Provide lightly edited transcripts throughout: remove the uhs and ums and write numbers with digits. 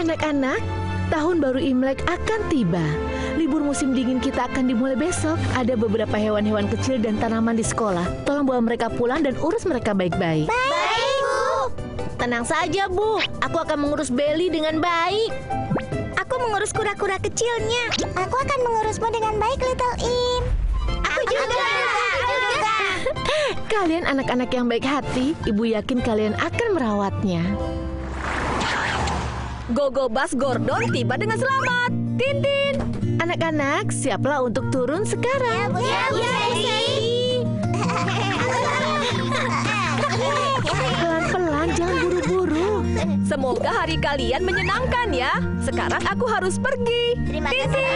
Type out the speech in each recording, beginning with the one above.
Anak-anak, tahun baru Imlek akan tiba. Libur musim dingin kita akan dimulai besok. Ada beberapa hewan-hewan kecil dan tanaman di sekolah. Tolong bawa mereka pulang dan urus mereka baik-baik. Baik, Bu. Tenang saja, Bu. Aku akan mengurus Belly dengan baik. Aku mengurus kura-kura kecilnya. Aku akan mengurusmu dengan baik, Little Im. Aku juga. Kalian anak-anak yang baik hati. Ibu yakin kalian akan merawatnya. Gogo Bus Gordon tiba dengan selamat. Tintin. Anak-anak, siaplah untuk turun sekarang. Ya, Bu Sally. Pelan-pelan, jangan buru-buru. Semoga hari kalian menyenangkan ya. Sekarang aku harus pergi. Terima kasih.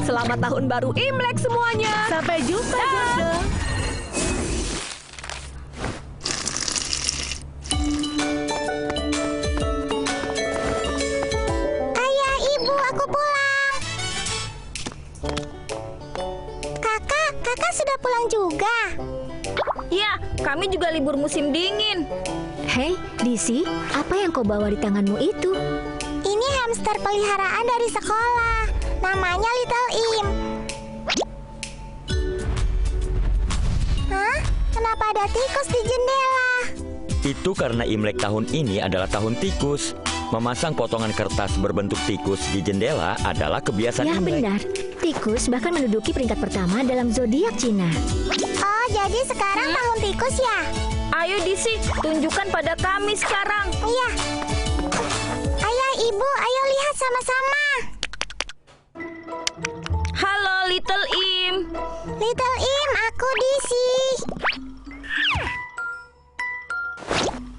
Selamat tahun baru Imlek semuanya. Sampai jumpa, Gogo. Ayah, Ibu, aku pulang. Kakak sudah pulang juga. Ya, kami juga libur musim dingin. Hei, Disi, apa yang kau bawa di tanganmu itu? Ini hamster peliharaan dari sekolah. Namanya Little Im. Hah? Kenapa ada tikus di jendela? Itu karena Imlek tahun ini adalah tahun tikus. Memasang potongan kertas berbentuk tikus di jendela adalah kebiasaan Ya Imlek. benar, tikus bahkan menduduki peringkat pertama dalam zodiak Cina. Oh, jadi sekarang tahun tikus ya? Ayo Disi, tunjukkan pada kami sekarang. Iya. Ayah, Ibu, ayo lihat sama-sama. Halo Little Im. Little Im, aku Disi.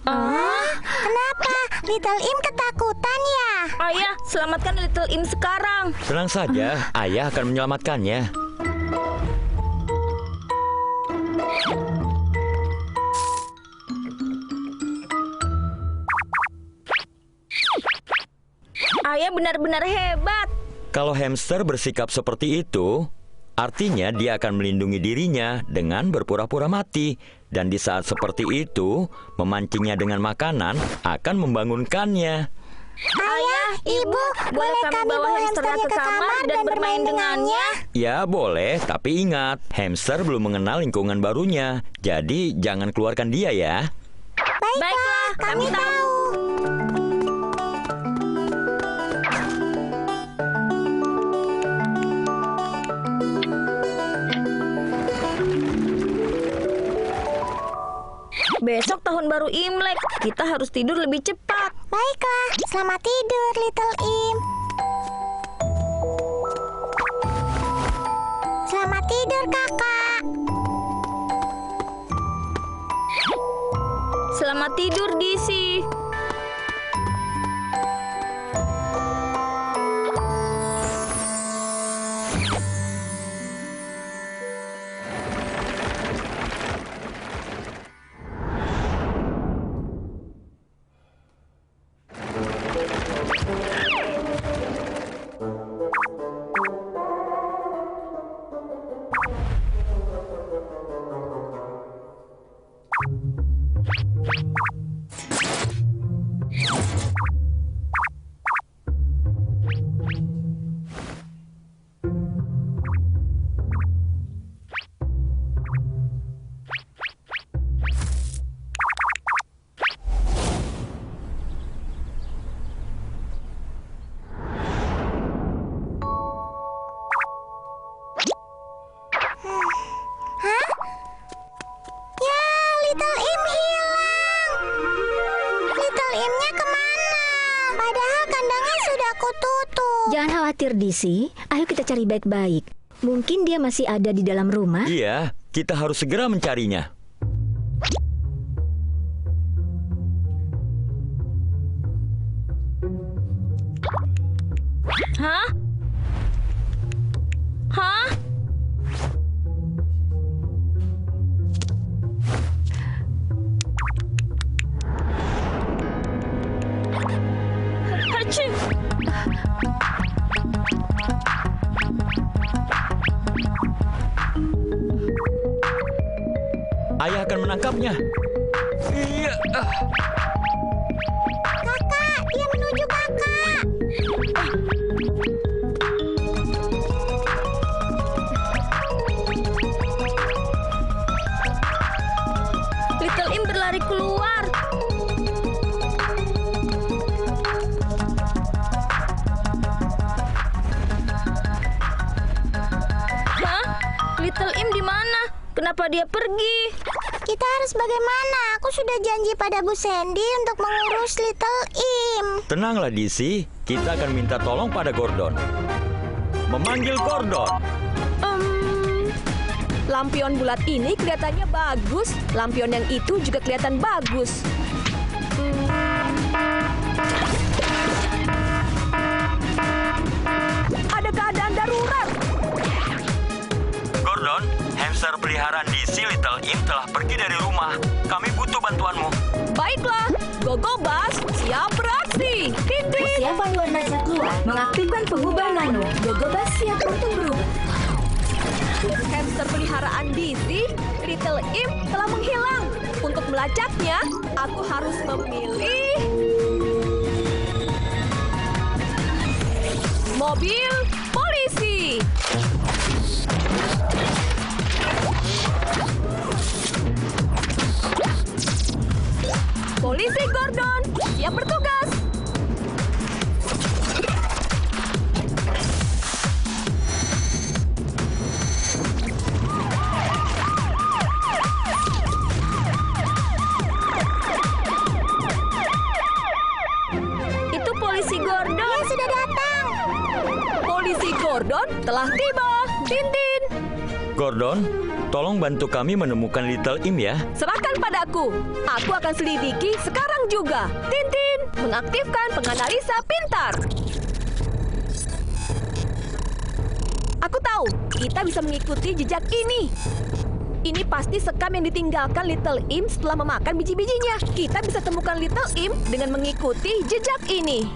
Kenapa? Little Im ketakutan ya? Ayah, selamatkan Little Im sekarang. Tenang saja, ayah akan menyelamatkannya. Ayah benar-benar hebat. Kalau hamster bersikap seperti itu, artinya dia akan melindungi dirinya dengan berpura-pura mati. Dan di saat seperti itu, memancingnya dengan makanan akan membangunkannya. Ayah, Ibu, boleh kami bawa hamsternya ke kamar dan bermain dengannya? Ya boleh, tapi ingat, hamster belum mengenal lingkungan barunya. Jadi jangan keluarkan dia ya. Baiklah, kami tahu. Besok tahun baru Imlek, kita harus tidur lebih cepat. Baiklah, selamat tidur, Little Im. Selamat tidur, Kakak. Selamat tidur Disi. Ya, Little Im hilang. Little Imnya kemana? Padahal kandangnya sudah kututup. Jangan khawatir, Disi. Ayo kita cari baik-baik. Mungkin dia masih ada di dalam rumah. Iya, kita harus segera mencarinya. Hah? Hah? ayah akan menangkapnya. Iya. Kakak, dia menuju kakak. Little Im berlari keluar. Hah? Little Im di mana? Kenapa dia pergi? Kita harus bagaimana? Aku sudah janji pada Bu Sandy untuk mengurus Little Im. Tenanglah, DC. Kita akan minta tolong pada Gordon. Memanggil Gordon. Lampion bulat ini kelihatannya bagus. Lampion yang itu juga kelihatan bagus. Ada keadaan darurat. Gordon, hamster peliharaan DC Little Im telah pergi dari rumah. Kami butuh bantuanmu. Baiklah, Gogo Bas siap beraksi. Titik. Persiapan warna keluar. Mengaktifkan pengubah nano. Gogo Bas siap untuk berubah. Hamster peliharaan DC, Little Im telah menghilang. Untuk melacaknya, aku harus memilih mobil polisi. Polisi Gordon, siap bertugas. Itu polisi Gordon. Dia sudah datang. Polisi Gordon telah tiba. Tintin, Gordon, tolong bantu kami menemukan Little Im ya. serahkan padaku. Aku akan selidiki sekarang juga. Tintin, mengaktifkan penganalisa pintar. Aku tahu, kita bisa mengikuti jejak ini. Ini pasti sekam yang ditinggalkan Little Im setelah memakan biji-bijinya. Kita bisa temukan Little Im dengan mengikuti jejak ini.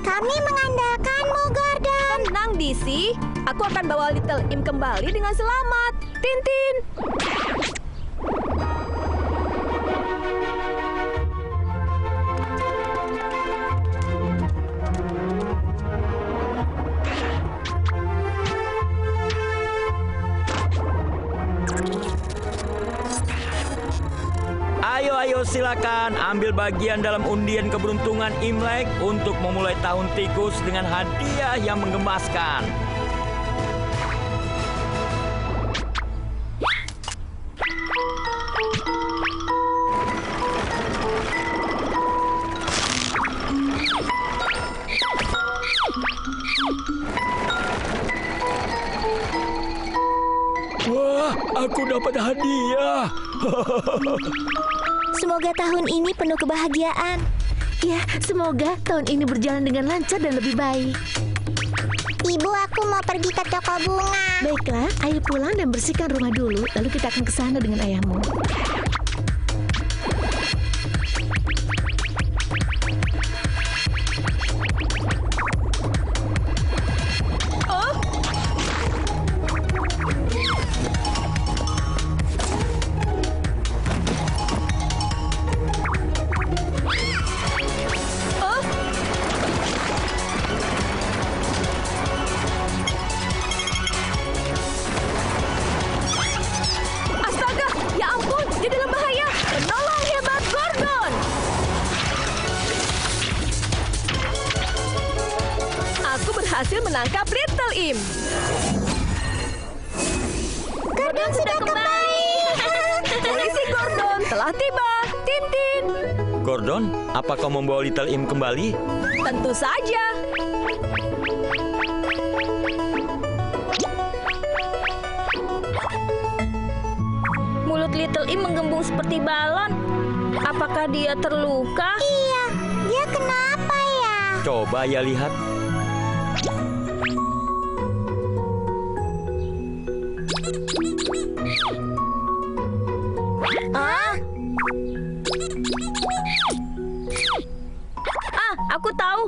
Kami mengandalkanmu, Gordon. Tenang, DC. Aku akan bawa Little Im kembali dengan selamat. Tintin. Ayo silakan ambil bagian dalam undian keberuntungan Imlek untuk memulai tahun tikus dengan hadiah yang menggemaskan. Wah, aku dapat hadiah. Semoga tahun ini penuh kebahagiaan. Ya, semoga tahun ini berjalan dengan lancar dan lebih baik. Ibu, aku mau pergi ke toko bunga. Baiklah, ayo pulang dan bersihkan rumah dulu. Lalu kita akan ke sana dengan ayahmu. Astaga, ya ampun, dia dalam bahaya. Penolong hebat Gordon. Aku berhasil menangkap Little Im. Gordon sudah kembali. Polisi Gordon telah tiba. Tintin. Gordon, apa kau membawa Little Im kembali? Tentu saja. Mulut Little Im menggembung seperti balon. Apakah dia terluka? Iya, dia kenapa ya? Coba ya lihat. Aku tahu.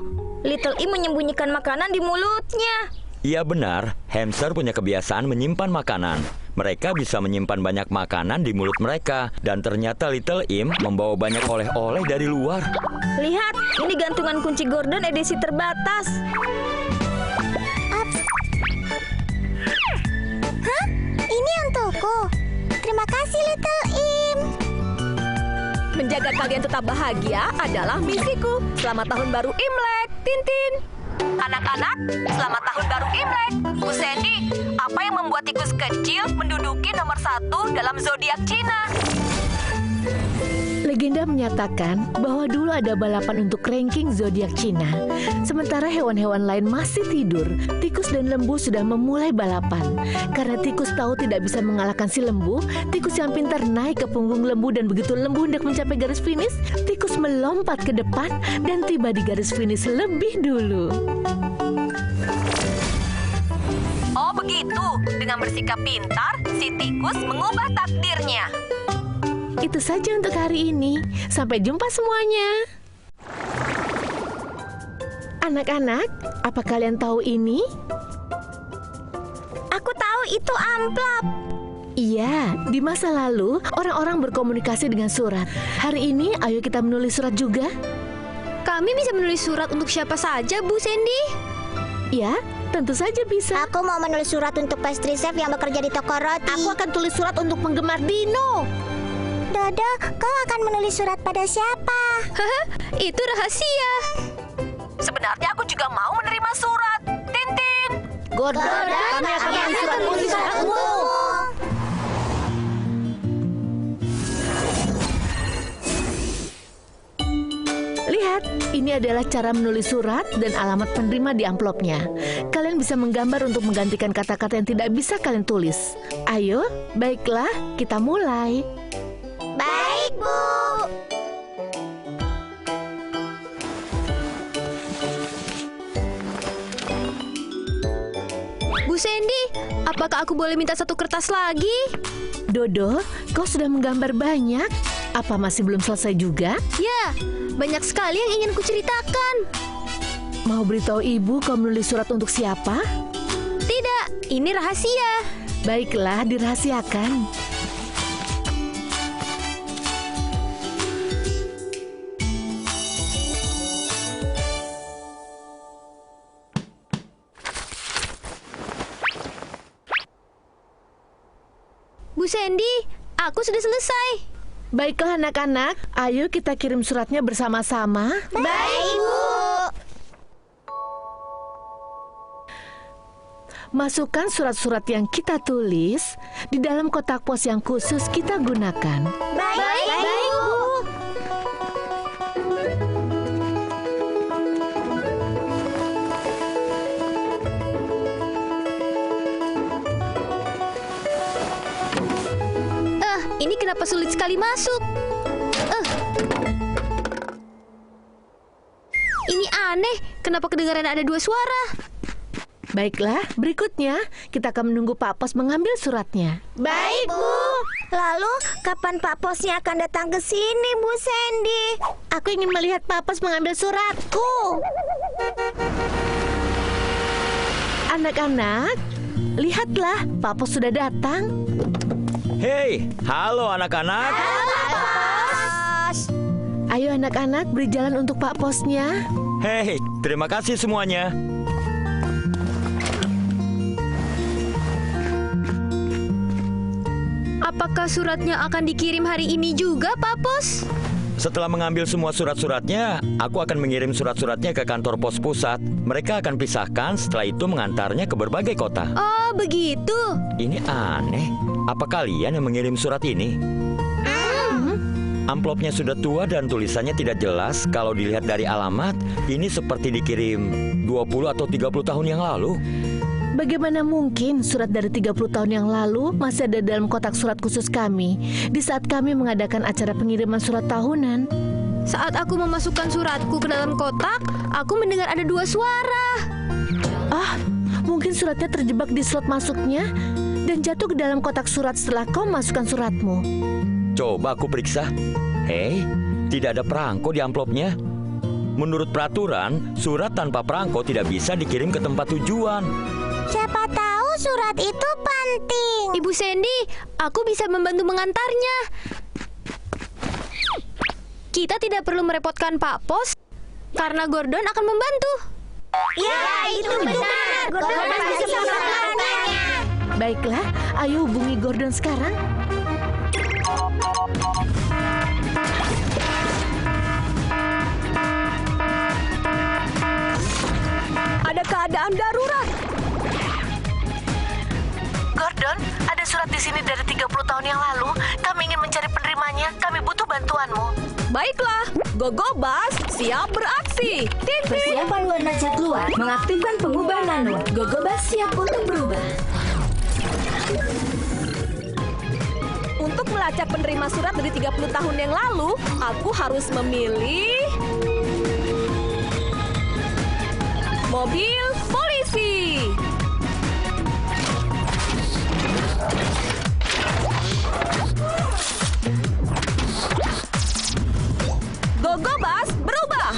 Little Im menyembunyikan makanan di mulutnya. Iya benar, hamster punya kebiasaan menyimpan makanan. mereka bisa menyimpan banyak makanan di mulut mereka. Dan ternyata Little Im membawa banyak oleh-oleh dari luar. Lihat, ini gantungan kunci Gordon edisi terbatas. Hah? Ini untukku. Terima kasih, Little Im. Menjaga kalian tetap bahagia adalah misiku. Selamat tahun baru Imlek, Tintin. Anak-anak, selamat tahun baru Imlek. Bu Sandy, apa yang membuat tikus kecil menduduki nomor 1 dalam zodiak Cina? Legenda menyatakan bahwa dulu ada balapan untuk ranking zodiak Cina. Sementara hewan-hewan lain masih tidur, tikus dan lembu sudah memulai balapan. Karena tikus tahu tidak bisa mengalahkan si lembu, tikus yang pintar naik ke punggung lembu dan begitu lembu hendak mencapai garis finish, tikus melompat ke depan dan tiba di garis finish lebih dulu. Oh begitu, dengan bersikap pintar, si tikus mengubah takdirnya. Itu saja untuk hari ini. Sampai jumpa semuanya. Anak-anak, apa kalian tahu ini? Aku tahu itu amplop. Iya, di masa lalu orang-orang berkomunikasi dengan surat. Hari ini ayo kita menulis surat juga. Kami bisa menulis surat untuk siapa saja, Bu Sandy? Ya, tentu saja bisa. Aku mau menulis surat untuk pastry chef yang bekerja di toko roti. Aku akan tulis surat untuk penggemar Dino. Dodo, kau akan menulis surat pada siapa? Itu rahasia. Sebenarnya aku juga mau menerima surat. Tintin. Gordon, kami akan menulis surat untuk suratmu. Lihat, ini adalah cara menulis surat dan alamat penerima di amplopnya. Kalian bisa menggambar untuk menggantikan kata-kata yang tidak bisa kalian tulis. Ayo, baiklah, kita mulai. Baik, Bu. Bu Sandy, apakah aku boleh minta satu kertas lagi? Dodo, kau sudah menggambar banyak. Apa masih belum selesai juga? Ya, banyak sekali yang ingin kuceritakan. Mau beritahu ibu kau menulis surat untuk siapa? Tidak, ini rahasia. Baiklah, dirahasiakan. Bu Sandy, aku sudah selesai. Baiklah anak-anak, ayo kita kirim suratnya bersama-sama. Baik, Bu. Masukkan surat-surat yang kita tulis di dalam kotak pos yang khusus kita gunakan. Baik, Bu. Ini kenapa sulit sekali masuk? Ini aneh, kenapa kedengaran ada dua suara? Baiklah, berikutnya kita akan menunggu Pak Pos mengambil suratnya. Baik, Bu. Lalu, kapan Pak Posnya akan datang ke sini, Bu Sandy? Aku ingin melihat Pak Pos mengambil suratku. Anak-anak, lihatlah, Pak Pos sudah datang. Hei, halo anak-anak. Ayo anak-anak, beri jalan untuk Pak Posnya. Hei, terima kasih semuanya. Apakah suratnya akan dikirim hari ini juga, Pak Pos? Setelah mengambil semua surat-suratnya, aku akan mengirim surat-suratnya ke kantor pos pusat. Mereka akan pisahkan, setelah itu mengantarnya ke berbagai kota. Oh, begitu. Ini aneh. Apa kalian yang mengirim surat ini? Amplopnya sudah tua dan tulisannya tidak jelas. Kalau dilihat dari alamat, ini seperti dikirim 20 atau 30 tahun yang lalu. Bagaimana mungkin surat dari 30 tahun yang lalu masih ada dalam kotak surat khusus kami di saat kami mengadakan acara pengiriman surat tahunan? Saat aku memasukkan suratku ke dalam kotak, aku mendengar ada dua suara. Ah, mungkin suratnya terjebak di slot masuknya dan jatuh ke dalam kotak surat setelah kau masukkan suratmu. Coba aku periksa. Hei, tidak ada perangko di amplopnya. Menurut peraturan, surat tanpa perangko tidak bisa dikirim ke tempat tujuan. Siapa tahu surat itu penting. Ibu Sandy, aku bisa membantu mengantarnya. Kita tidak perlu merepotkan Pak Pos, karena Gordon akan membantu. Ya, itu benar. Gordon pasti bisa melakukannya. Baiklah, ayo hubungi Gordon sekarang. Ada keadaan darurat. Gordon, ada surat di sini dari 30 tahun yang lalu. Kami ingin mencari penerimanya. Kami butuh bantuanmu. Baiklah, Gogobas siap beraksi. Tintin. Persiapan warna cat keluar, mengaktifkan pengubah nano. Gogobas siap untuk berubah. Untuk melacak penerima surat dari 30 tahun yang lalu, aku harus memilih mobil polisi. Gogobas berubah.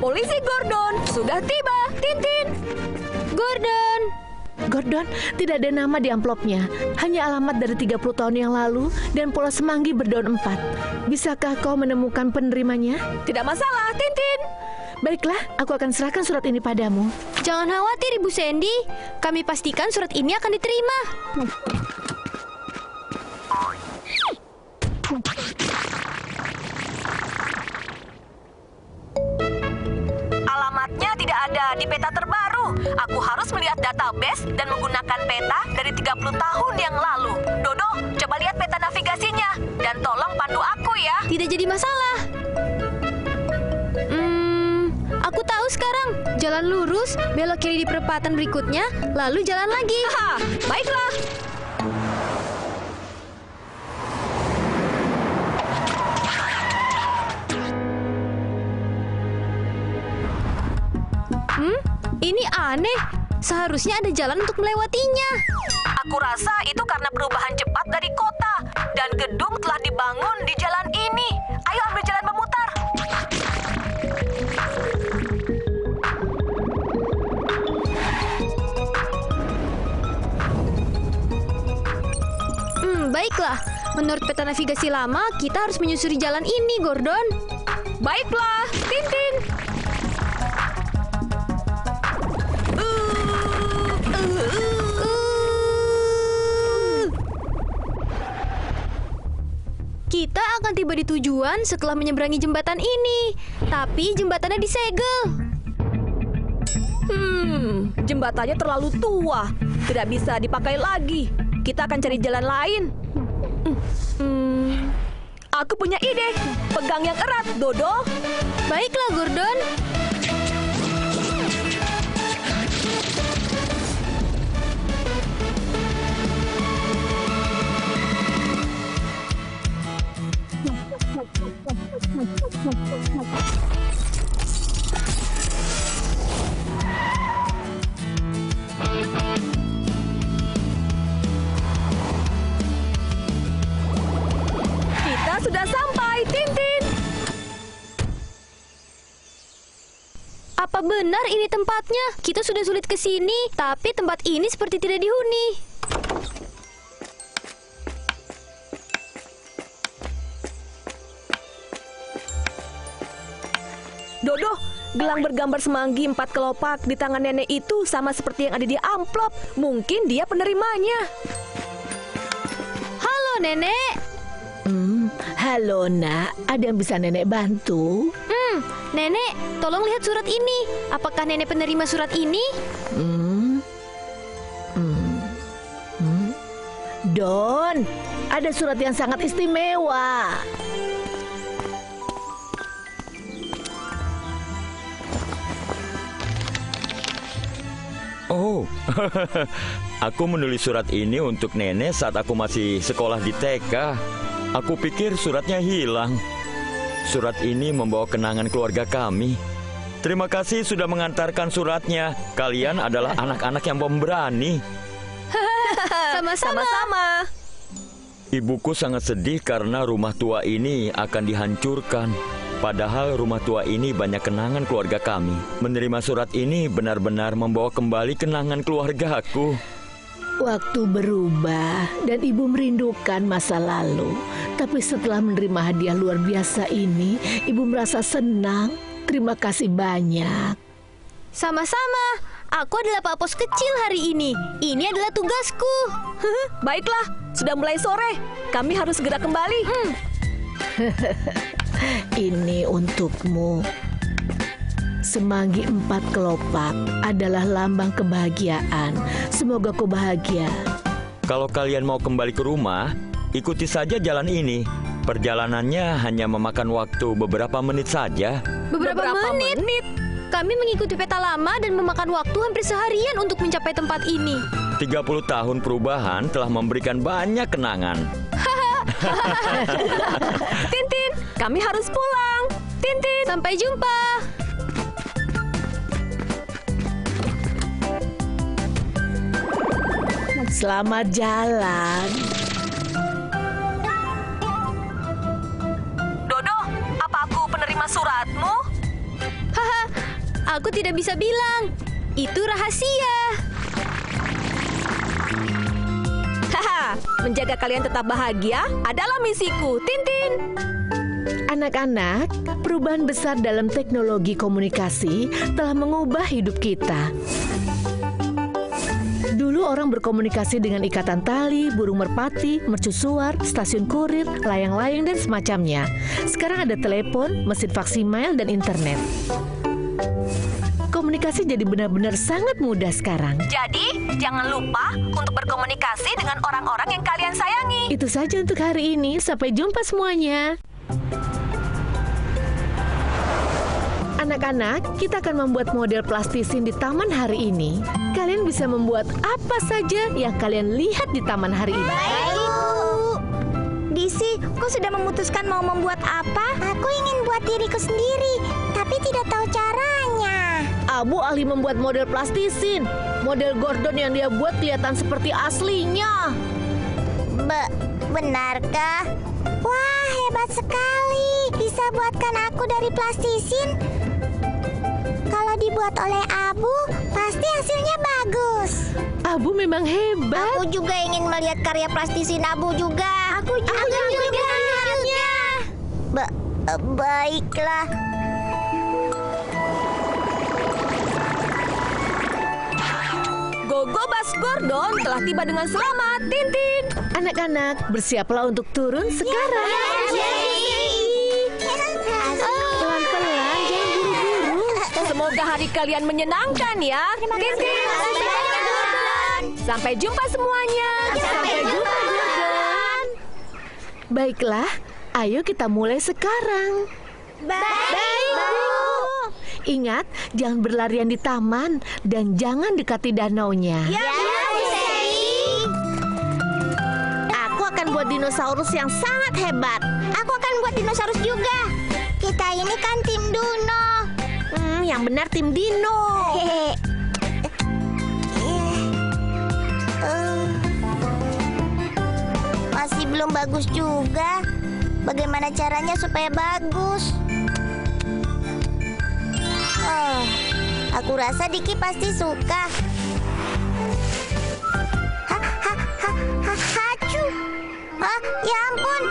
Polisi Gordon sudah tiba. Tintin. Gordon, Gordon, tidak ada nama di amplopnya. Hanya alamat dari 30 tahun yang lalu dan pola semanggi berdaun 4. Bisakah kau menemukan penerimanya? Tidak masalah, Tintin. Baiklah, aku akan serahkan surat ini padamu. jangan khawatir Ibu Sandy. Kami pastikan surat ini akan diterima. Alamatnya tidak ada di peta terbaru. Aku harus melihat database dan menggunakan peta dari 30 tahun yang lalu. Dodo, coba lihat peta navigasinya. Dan tolong pandu aku ya. Tidak jadi masalah. Aku tahu sekarang. Jalan lurus, belok kiri di perempatan berikutnya, lalu jalan lagi. Haha, baiklah. Ini aneh. Seharusnya ada jalan untuk melewatinya. Aku rasa itu karena perubahan cepat dari kota. Dan gedung telah dibangun di jalan ini. Ayo ambil jalan memutar. Baiklah. Menurut peta navigasi lama, kita harus menyusuri jalan ini, Gordon. Baiklah, Tintin. Kita akan tiba di tujuan setelah menyeberangi jembatan ini. Tapi jembatannya disegel. Jembatannya terlalu tua. Tidak bisa dipakai lagi. Kita akan cari jalan lain. Aku punya ide. Pegang yang erat, Dodo. Baiklah, Gordon. Kita sudah sampai, Tintin. Apa benar ini tempatnya? Kita sudah sulit ke sini, tapi tempat ini seperti tidak dihuni. Dodo, gelang bergambar semanggi 4 kelopak di tangan nenek itu sama seperti yang ada di amplop. Mungkin dia penerimanya. Halo, Nenek. Halo nak, ada yang bisa nenek bantu? Nenek, tolong lihat surat ini. Apakah Nenek penerima surat ini? Don, ada surat yang sangat istimewa. Oh, aku menulis surat ini untuk nenek saat aku masih sekolah di TK. Aku pikir suratnya hilang. Surat ini membawa kenangan keluarga kami. Terima kasih sudah mengantarkan suratnya. Kalian adalah anak-anak yang pemberani. Sama-sama. Ibuku sangat sedih karena rumah tua ini akan dihancurkan. Padahal rumah tua ini banyak kenangan keluarga kami. Menerima surat ini benar-benar membawa kembali kenangan keluargaku. Waktu berubah dan ibu merindukan masa lalu. Tapi setelah menerima hadiah luar biasa ini, ibu merasa senang. Terima kasih banyak. Sama-sama. Aku adalah Pak Pos kecil hari ini. Ini adalah tugasku. Baiklah, sudah mulai sore. Kami harus segera kembali. Ini untukmu. Semanggi 4 kelopak adalah lambang kebahagiaan. Semoga kau bahagia. Kalau kalian mau kembali ke rumah, ikuti saja jalan ini. Perjalanannya hanya memakan waktu beberapa menit saja. Beberapa menit? Kami mengikuti peta lama dan memakan waktu hampir seharian untuk mencapai tempat ini. 30 tahun perubahan telah memberikan banyak kenangan. Tintin, kami harus pulang. Tintin. Sampai jumpa. Selamat jalan. Dodo, apa aku penerima suratmu? Haha, aku tidak bisa bilang. Itu rahasia. Haha, menjaga kalian tetap bahagia adalah misiku, Tintin. Anak-anak, perubahan besar dalam teknologi komunikasi telah mengubah hidup kita. Dulu orang berkomunikasi dengan ikatan tali, burung merpati, mercusuar, stasiun kurir, layang-layang, dan semacamnya. Sekarang ada telepon, mesin faksimail, dan internet. Komunikasi jadi benar-benar sangat mudah sekarang. Jadi, jangan lupa untuk berkomunikasi dengan orang-orang yang kalian sayangi. Itu saja untuk hari ini. Sampai jumpa semuanya. Anak-anak, kita akan membuat model plastisin di taman hari ini. Kalian bisa membuat apa saja yang kalian lihat di taman hari ini. Baik, Disi, kau sudah memutuskan mau membuat apa? Aku ingin buat diriku sendiri, tapi tidak tahu caranya. Abu ahli membuat model plastisin. Model Gordon yang dia buat kelihatan seperti aslinya. Benarkah? Wah, hebat sekali. Bisa buatkan aku dari plastisin. Kalau dibuat oleh Abu, pasti hasilnya bagus. Abu memang hebat. Aku juga ingin melihat karya plastisin Abu juga. Aku juga. Baiklah. Gogobas Gordon telah tiba dengan selamat, Tintin. Anak-anak, bersiaplah untuk turun sekarang. Pelan-pelan, jangan buru-buru. Semoga hari kalian menyenangkan ya, Tintin. Sampai jumpa semuanya. Sampai jumpa, Gordon. Baiklah, ayo kita mulai sekarang. Baik, Bu. Ingat, jangan berlarian di taman dan jangan dekati danaunya. Ya, Bu Sally. Aku akan buat dinosaurus yang sangat hebat. Aku akan buat dinosaurus juga. Kita ini kan tim Duno. Yang benar tim Dino. Masih belum bagus juga. Bagaimana caranya supaya bagus? Aku rasa Diki pasti suka. Hacu. Ya ampun.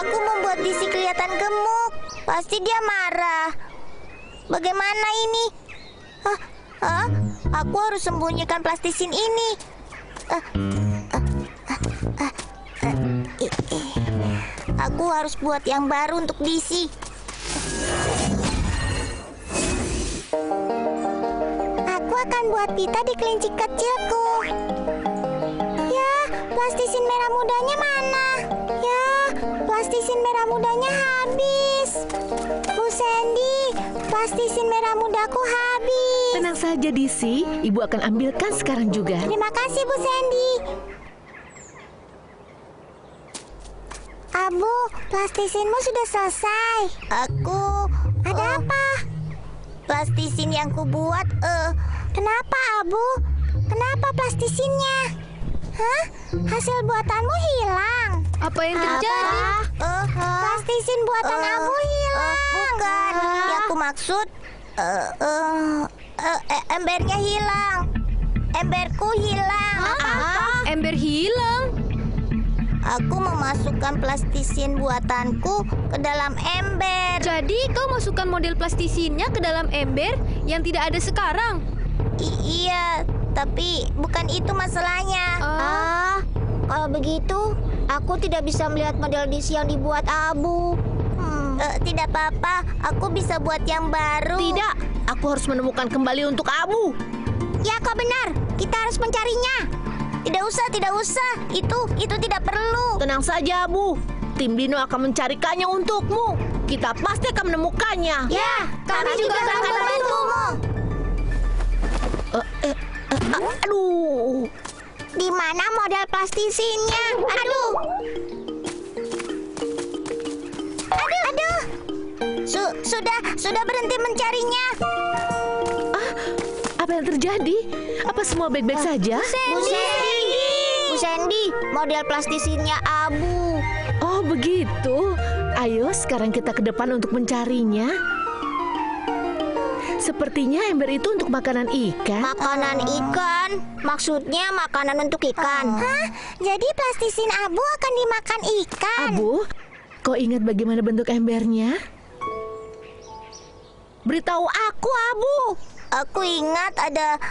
Aku membuat Disi kelihatan gemuk. Pasti dia marah. Bagaimana ini? Aku harus sembunyikan plastisin ini. Aku harus buat yang baru untuk Disi. Aku akan buat pita di kelinci kecilku. Ya, plastisin merah mudanya mana? Ya, plastisin merah mudanya habis. Bu Sandy, plastisin merah mudaku habis. Tenang saja, Disi. Ibu akan ambilkan sekarang juga. Terima kasih, Bu Sandy. Abu, plastisinmu sudah selesai. Ada apa? Plastisin yang kubuat, Kenapa, Abu? Kenapa plastisinnya? Hah? Hasil buatanmu hilang. Apa yang terjadi? Plastisin buatan Abu hilang. Bukan. Yang aku maksud, embernya hilang. Emberku hilang. Ember hilang. Aku memasukkan plastisin buatanku ke dalam ember. Jadi kau masukkan model plastisinnya ke dalam ember yang tidak ada sekarang. Iya, tapi bukan itu masalahnya. Kalau begitu, aku tidak bisa melihat model disk yang dibuat Abu. Tidak apa-apa, aku bisa buat yang baru. Tidak, aku harus menemukan kembali untuk Abu. Ya, kau benar. Kita harus mencarinya. Tidak usah. Itu tidak perlu. Tenang saja, Abu. Tim Dino akan mencarikannya untukmu. Kita pasti akan menemukannya. Ya, kami juga akan membantumu. Aduh. Di mana model plastisinnya? Aduh. Sudah berhenti mencarinya. Apa yang terjadi? Apa semua baik-baik saja? Bu Sandy, model plastisinnya Abu. Oh, begitu. Ayo, sekarang kita ke depan untuk mencarinya. Sepertinya ember itu untuk makanan ikan. Makanan ikan? Maksudnya makanan untuk ikan? Hah? Jadi plastisin Abu akan dimakan ikan? Abu, kau ingat bagaimana bentuk embernya? Beritahu aku, Abu. Aku ingat ada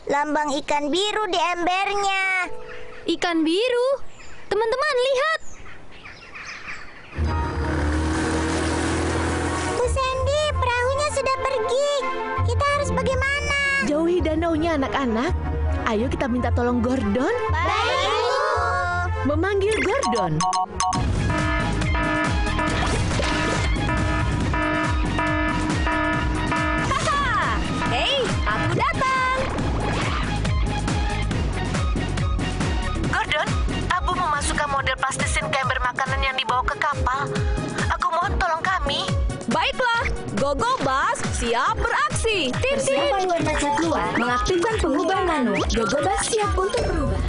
lambang ikan biru di embernya. Ikan biru? Teman-teman, lihat. Bu Sandy, perahunya sudah pergi. Kita harus bagaimana? Jauhi danaunya, anak-anak. Ayo kita minta tolong Gordon. Baik, Bu. Memanggil Gordon. Hei, aku datang. Gordon, Abu memasukkan model plastisin ke ember makanan yang dibawa ke kapal. Aku mohon tolong kami. Baiklah, Gogo Bas siap beraksi. Tim. Persiapan bermasa keluar, mengaktifkan pengubah nano. Gogobas siap untuk berubah.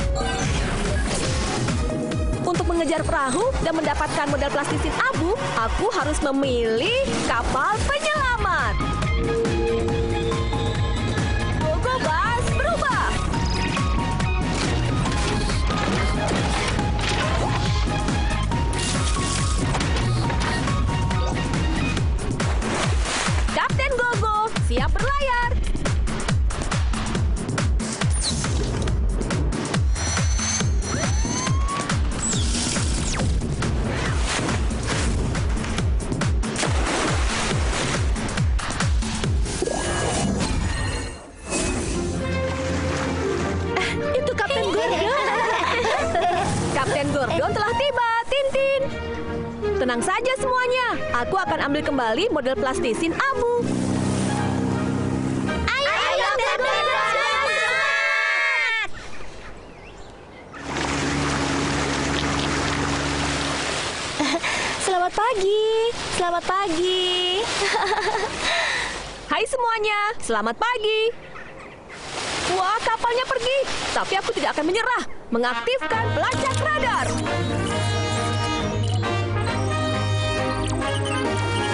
Untuk mengejar perahu dan mendapatkan model plastisin Abu, aku harus memilih kapal penyelamat. Gogo Bas berubah. Kapten Gogo siap berlayar. Itu Kapten Gordon. Kapten Gordon telah tiba, Tintin. Tenang saja semuanya. Aku akan ambil kembali model plastisin Abu. Ayo, Gordon. Selamat pagi. Selamat pagi. Hai semuanya, selamat pagi. Wah, kapalnya pergi. Tapi aku tidak akan menyerah. Mengaktifkan pelacak radar.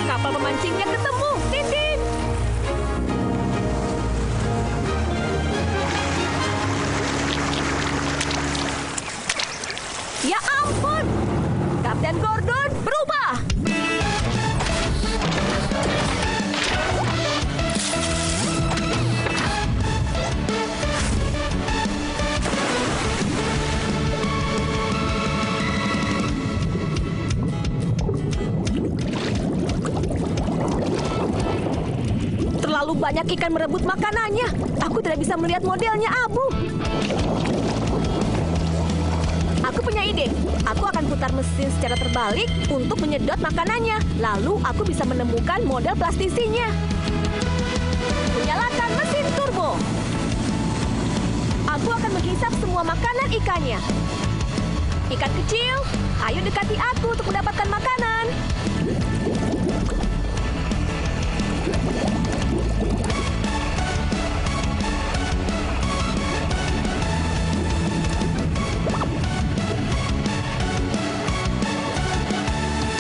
Kapal pemancingnya ketemu, Tintin. Ya ampun. Kapten Gordon berubah. Terlalu banyak ikan merebut makanannya. Aku tidak bisa melihat modelnya Abu. Aku punya ide. Aku akan putar mesin secara terbalik untuk menyedot makanannya. Lalu aku bisa menemukan model plastisinya. Menyalakan mesin turbo. Aku akan menghisap semua makanan ikannya. Ikan kecil, ayo dekati aku untuk mendapatkan makanan.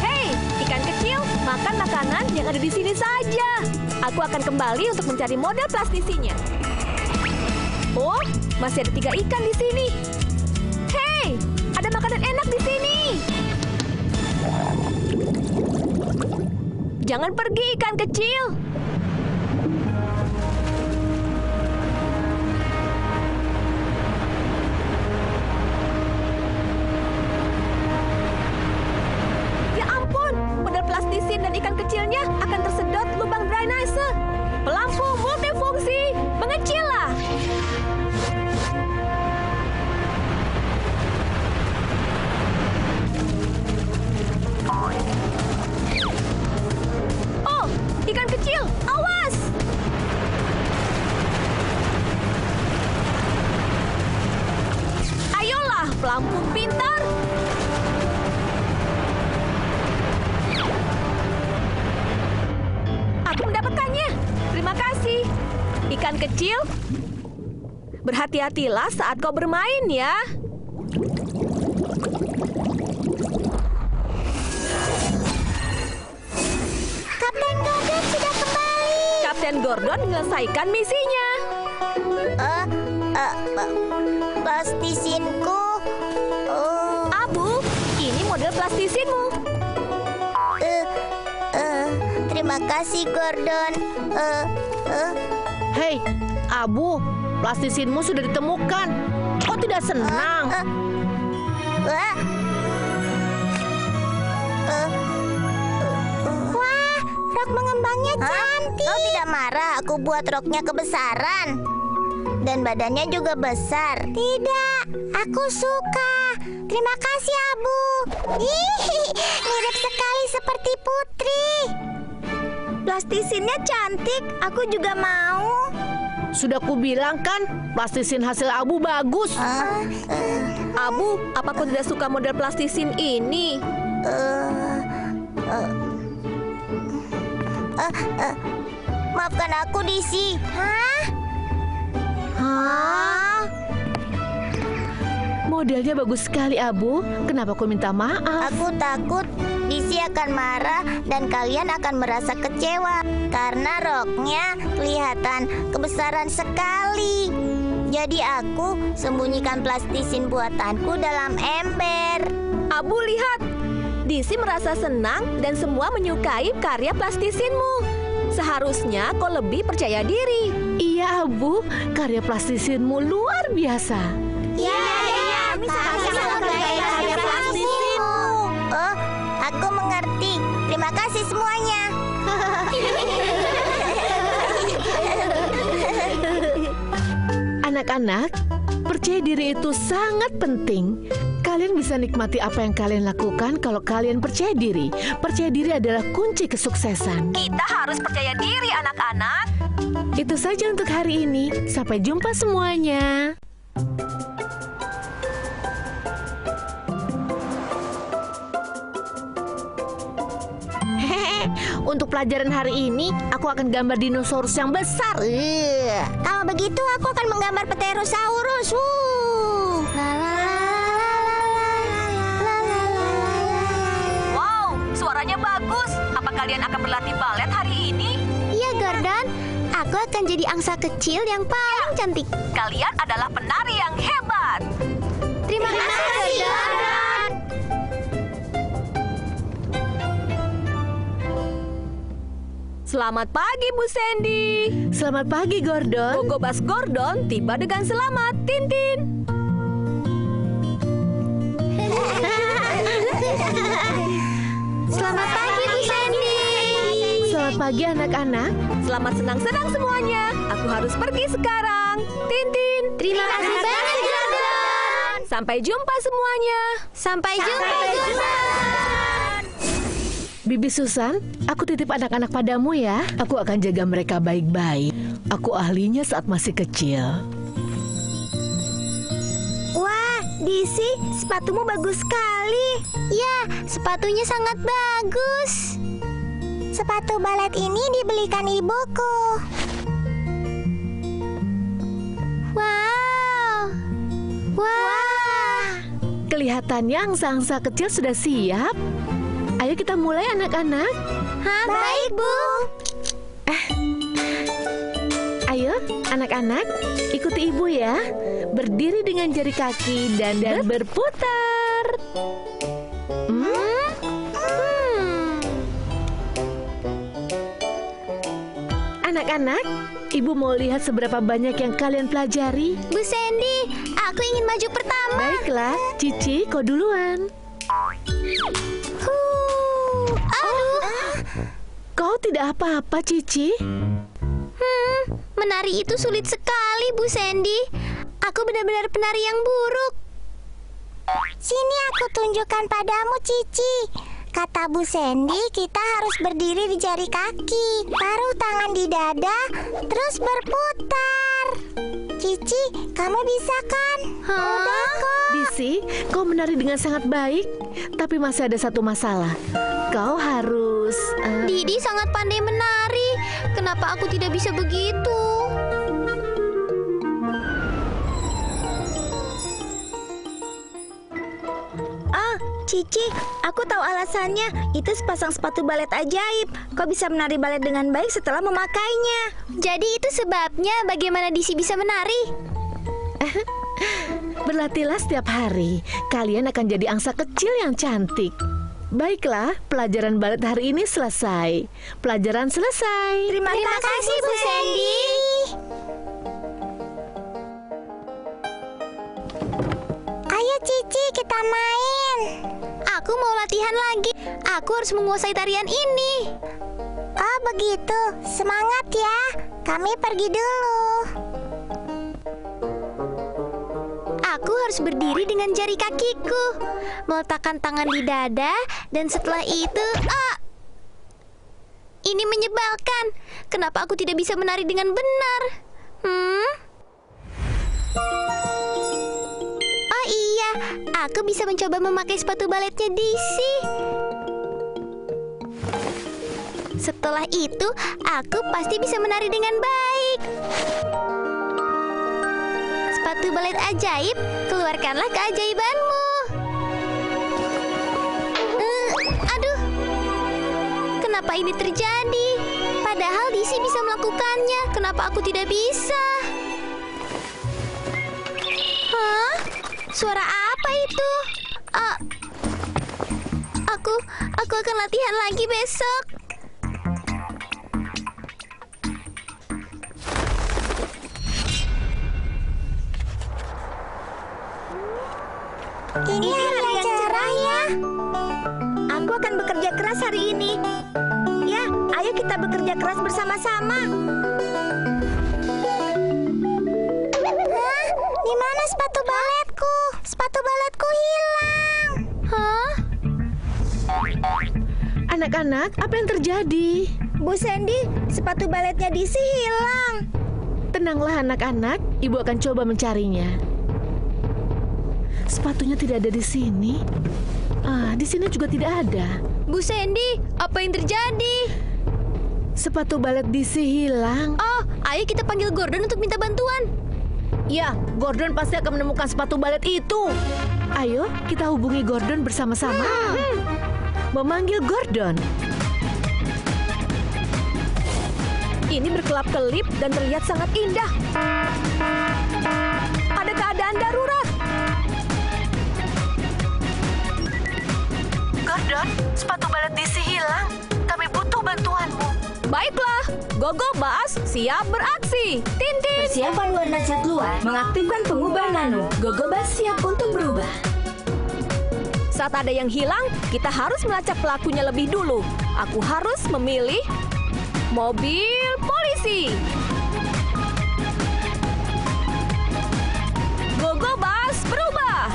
Hei, ikan kecil, makan makanan yang ada di sini saja. Aku akan kembali untuk mencari model plastisinya. Oh, masih ada 3 ikan di sini. Hei, ada makanan enak di sini. Jangan pergi, ikan kecil. Ya ampun, model plastisin dan ikan kecilnya akan tersedot lubang drainase. Pelampung multifungsi, mengecillah. Oh, ikan kecil, awas! Ayolah, pelampung pintar. Aku mendapatkannya. Terima kasih. Ikan kecil, berhati-hatilah saat kau bermain ya. Kapten Gordon sudah kembali. Kapten Gordon menyelesaikan misinya. Plastisinku. Abu, ini model plastisinmu. Terima kasih, Gordon. Hei, Abu, plastisinmu sudah ditemukan. Kau tidak senang? Wah, rok mengembangnya cantik. Kau tidak marah aku buat roknya kebesaran? Dan badannya juga besar. Tidak, aku suka. Terima kasih, Abu. Mirip sekali seperti Putri. Plastisinnya cantik, aku juga mau. Sudah kubilang kan, plastisin hasil Abu bagus. Abu, apa kau tidak suka model plastisin ini? Maafkan aku, Disi. Hah? Modelnya bagus sekali, Abu. Kenapa kau minta maaf? Aku takut Disi akan marah dan kalian akan merasa kecewa karena roknya kelihatan kebesaran sekali. Jadi aku sembunyikan plastisin buatanku dalam ember. Abu, lihat. Disi merasa senang dan semua menyukai karya plastisinmu. Seharusnya kau lebih percaya diri. Iya, Abu. Karya plastisinmu luar biasa. Kami sama-sama karya plastisinmu. Oh, aku mengerti. Terima kasih semuanya. Anak-anak, percaya diri itu sangat penting. Kalian bisa nikmati apa yang kalian lakukan kalau kalian percaya diri. Percaya diri adalah kunci kesuksesan. Kita harus percaya diri, anak-anak. Itu saja untuk hari ini. Sampai jumpa semuanya. Untuk pelajaran hari ini, aku akan gambar dinosaurus yang besar. Kalau begitu aku akan menggambar Pterosaurus. Wow, suaranya bagus. Apa kalian akan berlatih balet hari ini? Iya, Gordon. Aku akan jadi angsa kecil yang paling cantik. Kalian adalah penari yang hebat. Terima kasih, Gordon. Selamat pagi, Bu Sandy. Selamat pagi, Gordon. Gogobas Gordon tiba dengan selamat. Tintin. Selamat pagi, Bu Sandy. Selamat pagi, anak-anak. Selamat senang-senang semuanya. Aku harus pergi sekarang. Tintin. Terima kasih banyak, Gordon. Sampai jumpa semuanya. Sampai jumpa, Gordon. Bibi Susan, aku titip anak-anak padamu ya. Aku akan jaga mereka baik-baik. Aku ahlinya saat masih kecil. Wah, Disi, sepatumu bagus sekali. Ya, sepatunya sangat bagus. Sepatu balet ini dibelikan ibuku. Wow. Wah. Kelihatannya angsa-angsa kecil sudah siap. Ayo kita mulai anak-anak. Hah, baik, Bu. Ayo anak-anak, ikuti ibu ya. Berdiri dengan jari kaki dan berputar. Anak-anak, ibu mau lihat seberapa banyak yang kalian pelajari. Bu Sandy, aku ingin maju pertama. Baiklah, Cici, kau duluan. Kau tidak apa-apa, Cici. Menari itu sulit sekali, Bu Sandy. Aku benar-benar penari yang buruk. Sini aku tunjukkan padamu, Cici. Kata Bu Sandy, kita harus berdiri di jari kaki, taruh tangan di dada, terus berputar. Cici, kamu bisa kan? Udah kok. Disi, kau menari dengan sangat baik, tapi masih ada satu masalah. Kau harus... Didi sangat pandai menari. Kenapa aku tidak bisa begitu? Cici, aku tahu alasannya. Itu sepasang sepatu balet ajaib. Kau bisa menari balet dengan baik setelah memakainya. Jadi itu sebabnya bagaimana Disi bisa menari? Berlatihlah setiap hari. Kalian akan jadi angsa kecil yang cantik. Baiklah, pelajaran balet hari ini selesai. Pelajaran selesai. Terima kasih, Bu Sandy. Ayo Cici, kita main. Aku mau latihan lagi. Aku harus menguasai tarian ini. Oh begitu, semangat ya. Kami pergi dulu. Aku harus berdiri dengan jari kakiku, meletakkan tangan di dada, dan setelah itu... Ini menyebalkan. Kenapa aku tidak bisa menari dengan benar? Oh iya, aku bisa mencoba memakai sepatu baletnya Disi. Setelah itu, aku pasti bisa menari dengan baik. Sepatu balet ajaib, keluarkanlah keajaibanmu. Aduh, kenapa ini terjadi? Padahal Disi bisa melakukannya. Kenapa aku tidak bisa? Hah? Suara apa itu? Aku akan latihan lagi besok. Ini hari yang cerah ya. Aku akan bekerja keras hari ini. Ya, ayo kita bekerja keras bersama-sama. Hah? Di mana sepatu baletku? Sepatu baletku hilang. Hah? Anak-anak, apa yang terjadi? Bu Sandy, sepatu baletnya Disi hilang. Tenanglah anak-anak, ibu akan coba mencarinya. Sepatunya tidak ada di sini. Di sini juga tidak ada. Bu Sandy, apa yang terjadi? Sepatu balet Disi hilang. Oh, ayo kita panggil Gordon untuk minta bantuan. Ya, Gordon pasti akan menemukan sepatu balet itu. Ayo, kita hubungi Gordon bersama-sama. Memanggil Gordon. Ini berkelap-kelip dan terlihat sangat indah. Ada keadaan darurat. Gordon, sepatu balet Disi hilang. Kami butuh bantuanmu. Baiklah, Gogo Bas siap beraksi. Tintin. Persiapan warna cat keluar, mengaktifkan pengubah nano. Gogobas siap untuk berubah. Saat ada yang hilang, kita harus melacak pelakunya lebih dulu. Aku harus memilih mobil polisi. Gogo Bas berubah.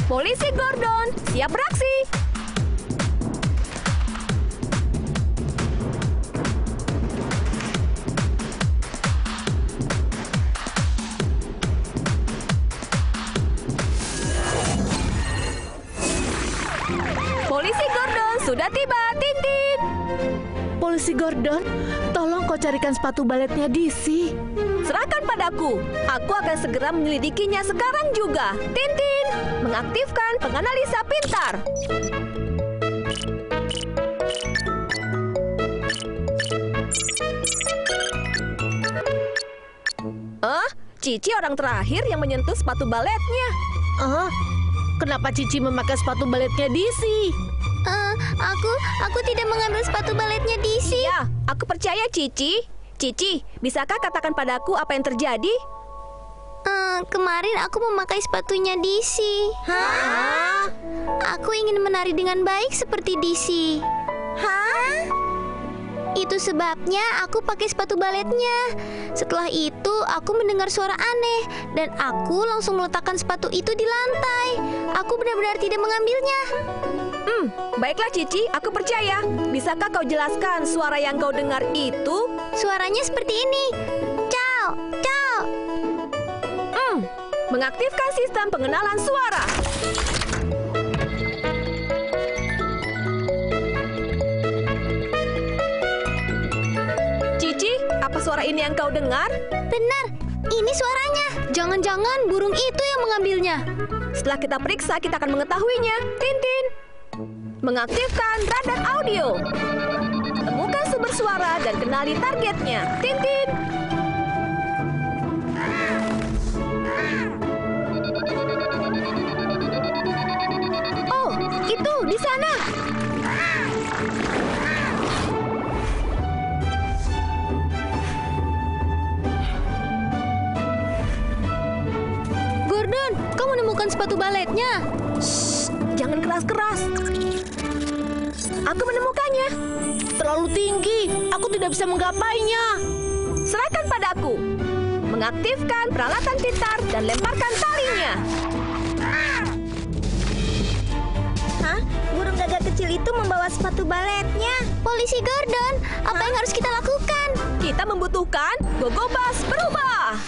Polisi Gordon siap beraksi. Polisi Gordon, tolong kau carikan sepatu baletnya DC. Serahkan padaku. Aku akan segera menyelidikinya sekarang juga. Tintin, mengaktifkan penganalisa pintar. Cici orang terakhir yang menyentuh sepatu baletnya. Kenapa Cici memakai sepatu baletnya DC? Aku tidak mengambil sepatu baletnya DC. Ya, aku percaya Cici. Cici, bisakah katakan padaku apa yang terjadi? Kemarin aku memakai sepatunya DC. Hah? Aku ingin menari dengan baik seperti DC. Itu sebabnya aku pakai sepatu baletnya. Setelah itu aku mendengar suara aneh dan aku langsung meletakkan sepatu itu di lantai. Aku benar-benar tidak mengambilnya. Baiklah Cici, aku percaya. Bisakah kau jelaskan suara yang kau dengar itu? Suaranya seperti ini. Ciao, ciao. Mengaktifkan sistem pengenalan suara. Cici, apa suara ini yang kau dengar? Benar, ini suaranya. Jangan-jangan burung itu yang mengambilnya. Setelah kita periksa, kita akan mengetahuinya. Tintin, mengaktifkan radar audio. Temukan sumber suara dan kenali targetnya. Tintin. Oh, itu di sana. Gordon, kau menemukan sepatu baletnya? Jangan keras-keras. Aku menemukannya. Terlalu tinggi, aku tidak bisa menggapainya. Serahkan padaku. Mengaktifkan peralatan pintar dan lemparkan talinya. Burung gagak kecil itu membawa sepatu baletnya. Polisi Gordon, apa yang harus kita lakukan? Kita membutuhkan Gogo Bus berubah.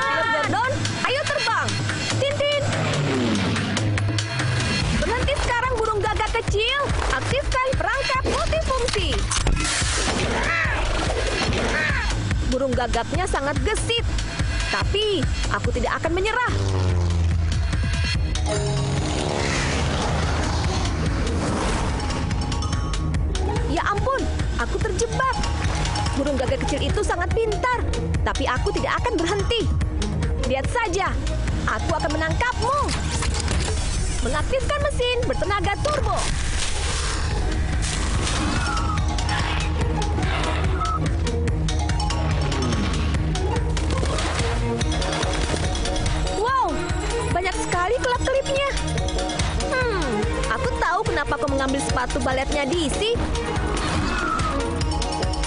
Pilot Gordon, ayo terbang. Tintin. Berhenti sekarang burung gagak kecil. Aktifkan perangkat multifungsi. Burung gagaknya sangat gesit. Tapi aku tidak akan menyerah. Ya ampun, aku terjebak. Burung gagak kecil itu sangat pintar, tapi aku tidak akan berhenti. Lihat saja, aku akan menangkapmu. Mengaktifkan mesin bertenaga turbo. Wow, banyak sekali kelap-kelipnya. Aku tahu kenapa kau mengambil sepatu baletnya DC.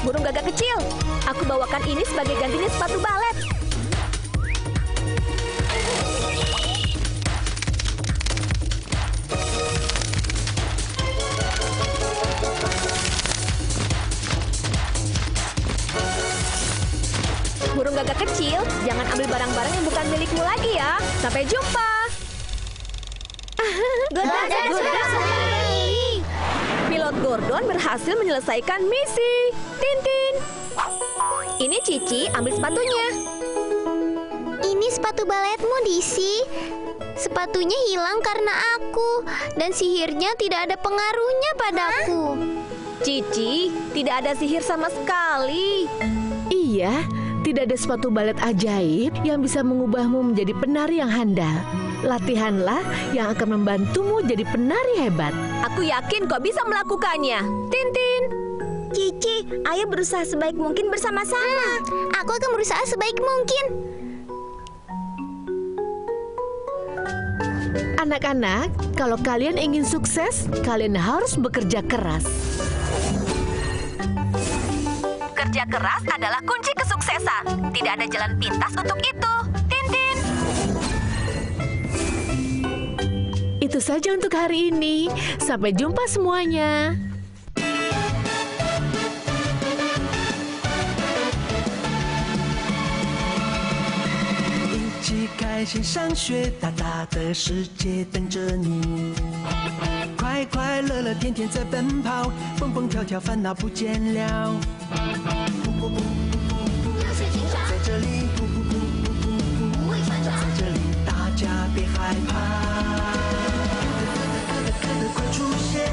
Burung gagak kecil, aku bawakan ini sebagai gantinya sepatu balet. Burung gagak kecil, jangan ambil barang-barang yang bukan milikmu lagi ya. Sampai jumpa. Pilot Gordon berhasil menyelesaikan misi. Tintin. Ini Cici, ambil sepatunya. Ini sepatu baletmu, DC. Sepatunya hilang karena aku, dan sihirnya tidak ada pengaruhnya padaku. Cici, tidak ada sihir sama sekali. Iya, tidak ada sepatu balet ajaib yang bisa mengubahmu menjadi penari yang handal. Latihanlah yang akan membantumu jadi penari hebat. Aku yakin kau bisa melakukannya. Tintin. Cici, ayo berusaha sebaik mungkin bersama-sama. Aku akan berusaha sebaik mungkin. Anak-anak, kalau kalian ingin sukses, kalian harus bekerja keras. Kerja keras adalah kunci kesuksesan. Tidak ada jalan pintas untuk itu. Tintin. Itu saja untuk hari ini. Sampai jumpa semuanya.一起开快先上学，大大的世界等着你。快快乐乐天天在奔跑，蹦蹦跳跳烦恼不见了。在这里，在这里大家别害怕。快出现，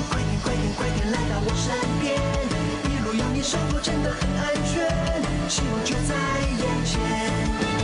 快点来到我身边，一路有你守护真的很安全，希望就在眼前。